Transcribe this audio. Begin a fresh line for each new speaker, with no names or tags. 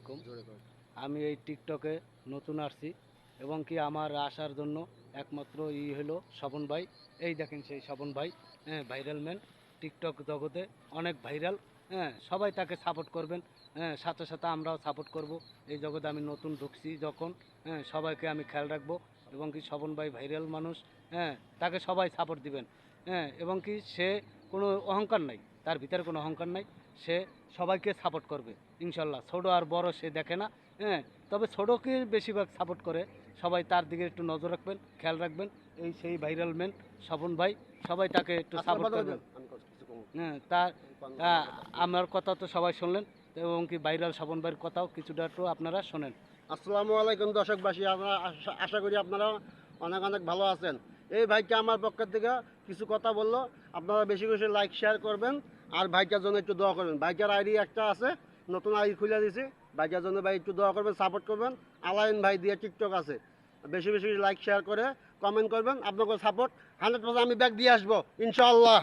আলাইকুম। আমি এই টিকটকে নতুন আসছি এবং কি আমার আসার জন্য একমাত্র হলো স্বপন ভাই। এই দেখেন সেই স্বপন ভাই, হ্যাঁ, ভাইরাল ম্যান, টিকটক জগতে অনেক ভাইরাল। হ্যাঁ, সবাই তাকে সাপোর্ট করবেন। হ্যাঁ, সাথে সাথে আমরাও সাপোর্ট করব। এই জগতে আমি নতুন ঢুকছি যখন, হ্যাঁ, সবাইকে আমি খেয়াল রাখবো এবং কি স্বপন ভাই ভাইরাল মানুষ। হ্যাঁ, তাকে সবাই সাপোর্ট দিবেন। হ্যাঁ, এবং কি সে কোনো অহংকার নাই, তার ভিতরে কোনো অহংকার নাই। সে সবাইকে সাপোর্ট করবে ইনশাল্লাহ। ছোট আর বড় সে দেখে না। হ্যাঁ, তবে ছোটকে বেশিরভাগ সাপোর্ট করে। সবাই তার দিকে একটু নজর রাখবেন, খেয়াল রাখবেন। এই সেই ভাইরাল ম্যান স্বপন ভাই, সবাই তাকে একটু সাপোর্ট করবেন। হ্যাঁ, তার আমার কথা তো সবাই শুনলেন এবং কি ভাইরাল স্বপন ভাইয়ের কথাও কিছুটা একটু আপনারা শোনেন।
আসসালামু আলাইকুম দর্শকবাসী, আমরা আশা করি আপনারা অনেক অনেক ভালো আছেন। এই ভাইকে আমার পক্ষ থেকে কিছু কথা বললো, আপনারা বেশি বেশি লাইক শেয়ার করবেন আর ভাইটার জন্য একটু দোয়া করবেন। ভাইটার আইডি একটা আছে, নতুন আইডি খুলে দিয়েছি। ভাইটার জন্য ভাই একটু দোয়া করবেন, সাপোর্ট করবেন। আলাইন ভাই দিয়ে টিকটক আছে, বেশি বেশি লাইক শেয়ার করে কমেন্ট করবেন। আপনাদের সাপোর্ট 100% আমি ব্যাক দিয়ে আসবো ইনশাআল্লাহ।